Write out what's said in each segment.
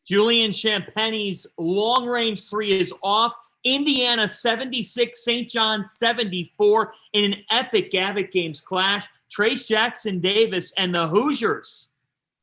Julian Champagnie's long-range three is off. Indiana 76, St. John 74 in an epic Gavit Games clash. Trace Jackson Davis and the Hoosiers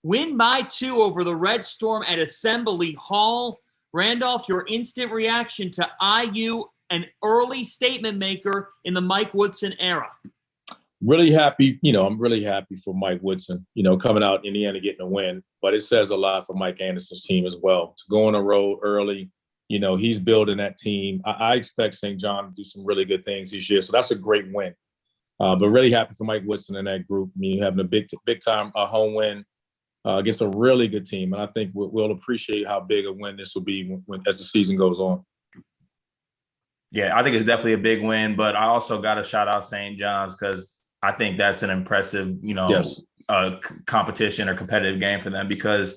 win by 2 over the Red Storm at Assembly Hall. Randolph, your instant reaction to IU, an early statement maker in the Mike Woodson era. Really happy, I'm really happy for Mike Woodson, coming out Indiana getting a win. But it says a lot for Mike Anderson's team as well. To go on a road early, he's building that team. I expect St. John to do some really good things this year. So that's a great win. But really happy for Mike Woodson and that group. Having a big-time home win against a really good team. And I think we'll appreciate how big a win this will be as the season goes on. Yeah, I think it's definitely a big win. But I also got to shout out St. John's because I think that's an impressive, yes. Competition or competitive game for them, because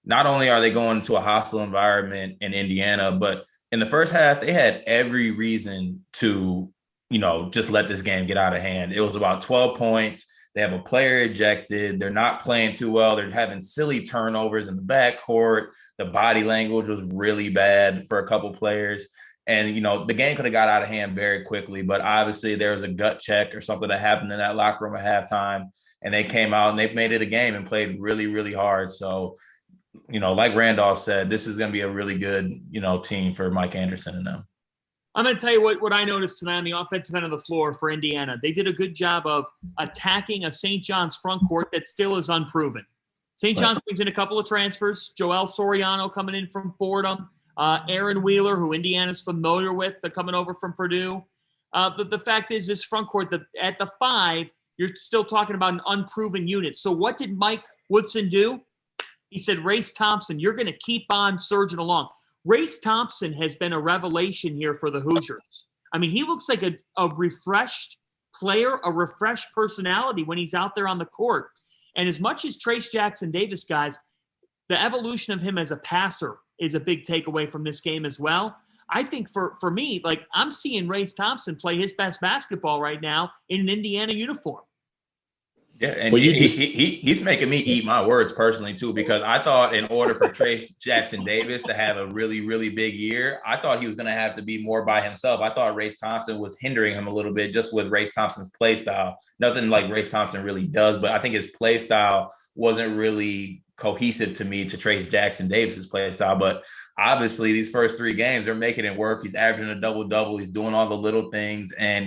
not only are they going into a hostile environment in Indiana, but in the first half, they had every reason to, just let this game get out of hand. It was about 12 points. They have a player ejected. They're not playing too well. They're having silly turnovers in the backcourt. The body language was really bad for a couple players. And, the game could have got out of hand very quickly, but obviously there was a gut check or something that happened in that locker room at halftime. And they came out and they made it a game and played really, really hard. So, like Randolph said, this is going to be a really good, team for Mike Anderson and them. I'm going to tell you what I noticed tonight on the offensive end of the floor for Indiana. They did a good job of attacking a St. John's front court that still is unproven. St. John's brings in a couple of transfers. Joel Soriano coming in from Fordham. Aaron Wheeler, who Indiana's familiar with, coming over from Purdue. The fact is, this front court, at the 5, you're still talking about an unproven unit. So what did Mike Woodson do? He said, Race Thompson, you're going to keep on surging along. Race Thompson has been a revelation here for the Hoosiers. I mean, he looks like a refreshed player, a refreshed personality when he's out there on the court. And as much as Trace Jackson Davis, guys, the evolution of him as a passer is a big takeaway from this game as well. I think for me, I'm seeing Race Thompson play his best basketball right now in an Indiana uniform. Yeah, and he's making me eat my words personally too, because I thought in order for Trace Jackson Davis to have a really, really big year, I thought he was going to have to be more by himself. I thought Race Thompson was hindering him a little bit just with Race Thompson's play style. Nothing like Race Thompson really does, but I think his play style wasn't really cohesive to me to Trace Jackson Davis's play style. But obviously these first 3 games, they're making it work. He's averaging a double-double. He's doing all the little things. And,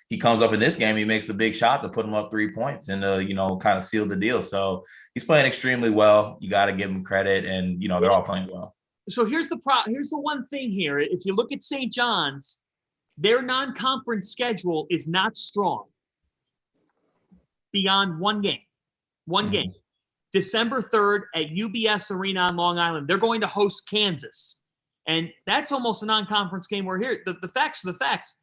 he comes up in this game, he makes the big shot to put him up 3 points and, kind of seal the deal. So he's playing extremely well. You got to give him credit. And, they're all playing well. So here's the one thing here. If you look at St. John's, their non-conference schedule is not strong beyond one game. One game. December 3rd at UBS Arena on Long Island. They're going to host Kansas. And that's almost a non-conference game. We're here. The facts are the facts.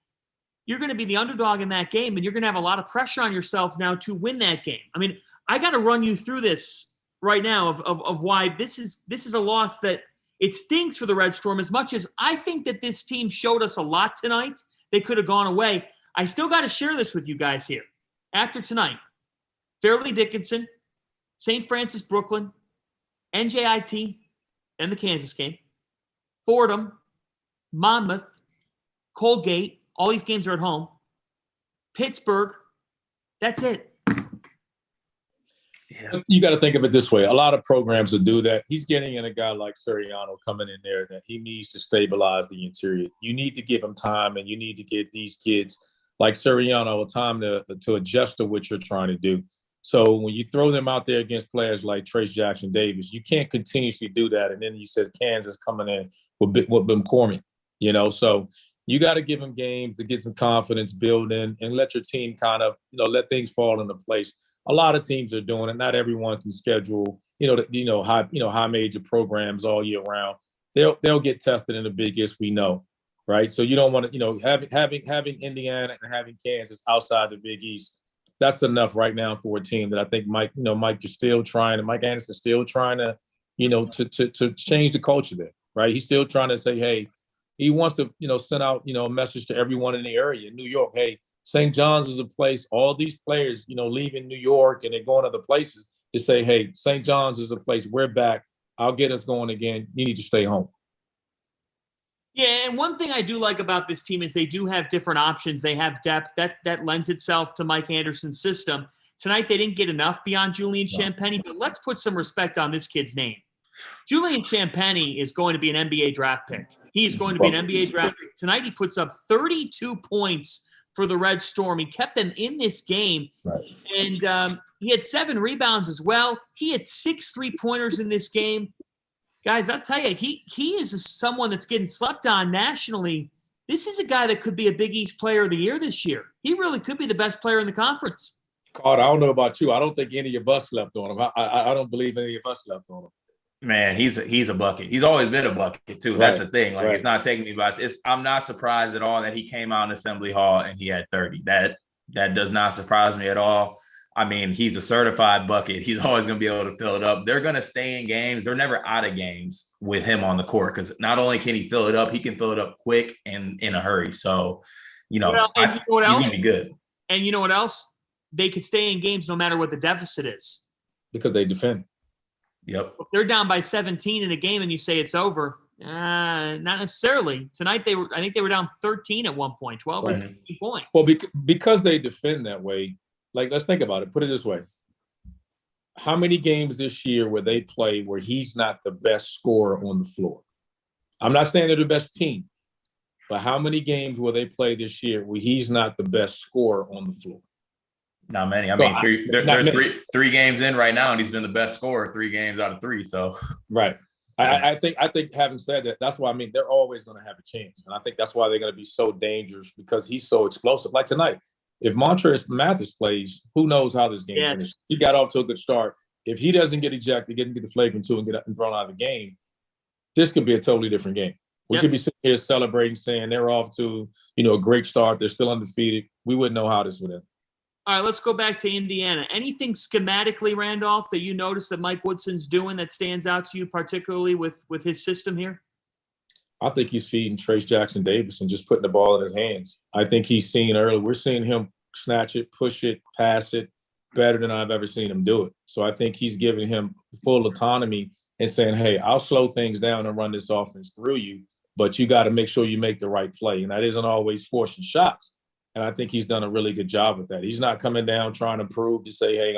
You're going to be the underdog in that game, and you're going to have a lot of pressure on yourself now to win that game. I mean, I got to run you through this right now of why this is a loss that it stings for the Red Storm. As much as I think that this team showed us a lot tonight, they could have gone away. I still got to share this with you guys here. After tonight, Fairleigh Dickinson, St. Francis Brooklyn, NJIT, and the Kansas game, Fordham, Monmouth, Colgate, all these games are at home, Pittsburgh, that's it. Yeah. You got to think of it this way. A lot of programs will do that. He's getting in a guy like Soriano coming in there that he needs to stabilize the interior. You need to give him time, and you need to give these kids like Soriano time to adjust to what you're trying to do. So when you throw them out there against players like Trace Jackson Davis, you can't continuously do that. And then you said Kansas coming in with McCormick, so you got to give them games to get some confidence building and let your team kind of, let things fall into place. A lot of teams are doing it. Not everyone can schedule, high major programs all year round. They'll get tested in the Big East, we know, right? So you don't want to, having Indiana and having Kansas outside the Big East, that's enough right now for a team that I think Mike is still trying, and Mike Anderson's still trying to, to change the culture there, right? He's still trying to say, hey, he wants to, send out, a message to everyone in the area in New York. Hey, St. John's is a place, all these players, leaving New York and they're going other places to say, hey, St. John's is a place, we're back. I'll get us going again. You need to stay home. Yeah, and one thing I do like about this team is they do have different options. They have depth. That lends itself to Mike Anderson's system. Tonight, they didn't get enough beyond Julian Champagnie, but let's put some respect on this kid's name. Julian Champagnie is going to be an NBA draft pick. He is going to be an NBA draft pick. Tonight, he puts up 32 points for the Red Storm. He kept them in this game, and he had 7 rebounds as well. He had 6 3-pointers in this game. Guys, I'll tell you, he is someone that's getting slept on nationally. This is a guy that could be a Big East Player of the Year this year. He really could be the best player in the conference. Carter, I don't know about you. I don't think any of us slept on him. I don't believe any of us slept on him. Man, he's a bucket. He's always been a bucket too. That's the thing. Like it's not taking me by. I'm not surprised at all that he came out in Assembly Hall and he had 30. That does not surprise me at all. I mean, he's a certified bucket. He's always going to be able to fill it up. They're going to stay in games. They're never out of games with him on the court because not only can he fill it up, he can fill it up quick and in a hurry. So, you know what else? He's going to be good. And you know what else? They could stay in games no matter what the deficit is. Because they defend. Yep. If they're down by 17 in a game and you say it's over, not necessarily. Tonight, I think they were down 13 at one point, 12 or 13 points. Well, because they defend that way, like, let's think about it. Put it this way. How many games this year where they play where he's not the best scorer on the floor? I'm not saying they're the best team, but how many games will they play this year where he's not the best scorer on the floor? Not many. I mean, they're three games in right now, and he's been the best scorer 3 games out of 3. So, right. I think having said that, that's why I mean they're always going to have a chance, and I think that's why they're going to be so dangerous because he's so explosive. Like tonight, if Montrezl Mathis plays, who knows how this game finishes? He got off to a good start. If he doesn't get ejected, get the flagrant 2 and get thrown out of the game, this could be a totally different game. We could be sitting here celebrating, saying they're off to a great start. They're still undefeated. We wouldn't know how this would end. All right, let's go back to Indiana. Anything schematically, Randolph, that you notice that Mike Woodson's doing that stands out to you, particularly with his system here? I think he's feeding Trace Jackson Davis and just putting the ball in his hands. I think he's seen early. We're seeing him snatch it, push it, pass it better than I've ever seen him do it. So I think he's giving him full autonomy and saying, hey, I'll slow things down and run this offense through you, but you got to make sure you make the right play. And that isn't always forcing shots. And I think he's done a really good job with that. He's not coming down trying to prove to say, hey,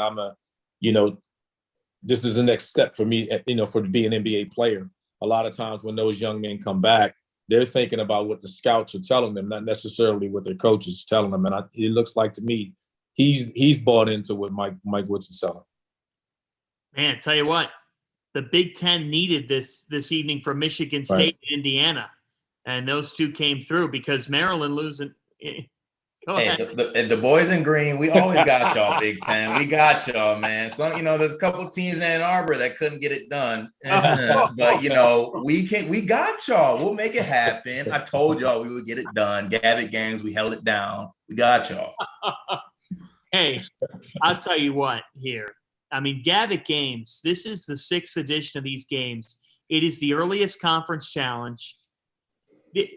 this is the next step for me, for to be an NBA player. A lot of times when those young men come back, they're thinking about what the scouts are telling them, not necessarily what their coaches are telling them. And it looks like to me, he's bought into what Mike Woodson's selling. Man, tell you what, the Big Ten needed this evening from Michigan State and Indiana. And those two came through because Maryland losing – Hey, the boys in green, we always got y'all, Big Ten. We got y'all, man. There's a couple teams in Ann Arbor that couldn't get it done. But, we got y'all. We'll make it happen. I told y'all we would get it done. Gavit Games, we held it down. We got y'all. Hey, I'll tell you what here. I mean, Gavit Games, this is the 6th edition of these games. It is the earliest conference challenge.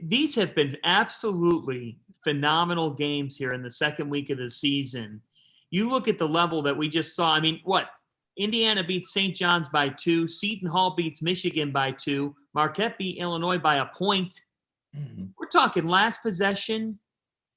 These have been absolutely phenomenal games here in the second week of the season. You look at the level that we just saw. I mean, Indiana beats St. John's by 2. Seton Hall beats Michigan by 2. Marquette beat Illinois by a point. Mm-hmm. We're talking last possession.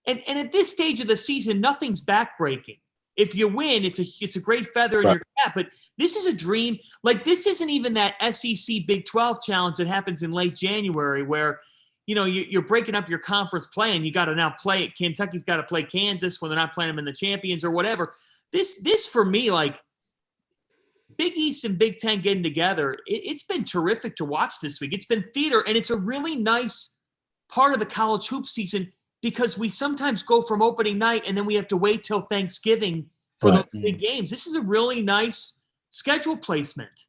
And at this stage of the season, nothing's backbreaking. If you win, it's a great feather in your cap. But this is a dream. Like, this isn't even that SEC Big 12 challenge that happens in late January where – you're breaking up your conference play and you got to now play it. Kentucky's got to play Kansas when they're not playing them in the champions or whatever. This for me, like Big East and Big Ten getting together, it's been terrific to watch this week. It's been theater, and it's a really nice part of the college hoop season because we sometimes go from opening night and then we have to wait till Thanksgiving for those big games. This is a really nice schedule placement.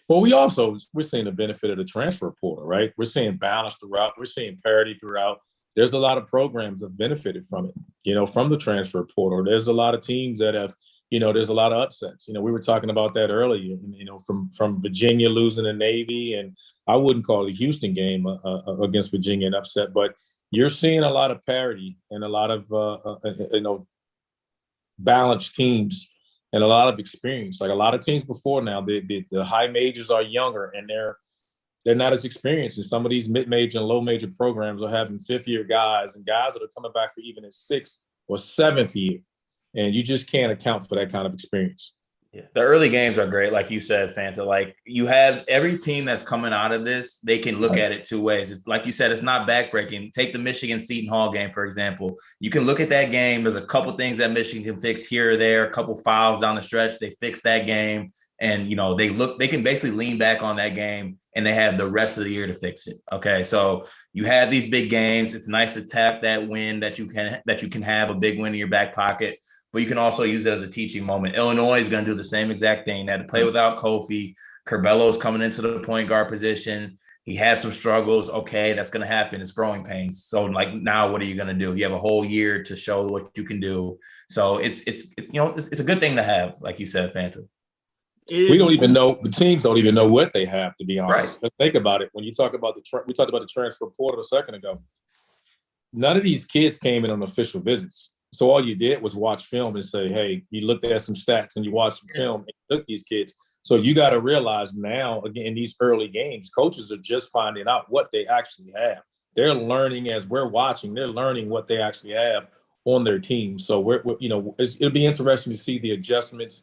Well, we're seeing the benefit of the transfer portal, right? We're seeing balance throughout. We're seeing parity throughout. There's a lot of programs that have benefited from it, from the transfer portal. There's a lot of teams that have, there's a lot of upsets. We were talking about that earlier, from Virginia losing to Navy. And I wouldn't call the Houston game against Virginia an upset, but you're seeing a lot of parity and a lot of, balanced teams and a lot of experience. Like a lot of teams before now, the high majors are younger and they're not as experienced. And some of these mid-major and low-major programs are having fifth-year guys and guys that are coming back for even his sixth or seventh year. And you just can't account for that kind of experience. Yeah. The early games are great, like you said, Fanta. Like you have every team that's coming out of this, they can look at it two ways. It's like you said, it's not backbreaking. Take the Michigan Seton Hall game, for example. You can look at that game. There's a couple things that Michigan can fix here or there, a couple fouls down the stretch. They fix that game. And, they can basically lean back on that game and they have the rest of the year to fix it. Okay. So you have these big games. It's nice to tap that win that you can have a big win in your back pocket. But you can also use it as a teaching moment. Illinois is going to do the same exact thing. They had to play without Kofi. Curbello's coming into the point guard position. He has some struggles. Okay, that's going to happen. It's growing pains. So, like, now what are you going to do? You have a whole year to show what you can do. So it's a good thing to have, like you said, Fanta. We don't even know, the teams don't even know what they have, to be honest. Right. Let's think about it. When you talk about we talked about the transfer portal a second ago. None of these kids came in on official visits. So all you did was watch film and say, hey, you looked at some stats and you watched some film and you took these kids. So you got to realize now, again, in these early games, coaches are just finding out what they actually have. They're learning as we're watching. They're learning what they actually have on their team. So it'll be interesting to see the adjustments,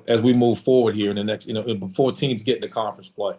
as we move forward here in the next, before teams get into conference play.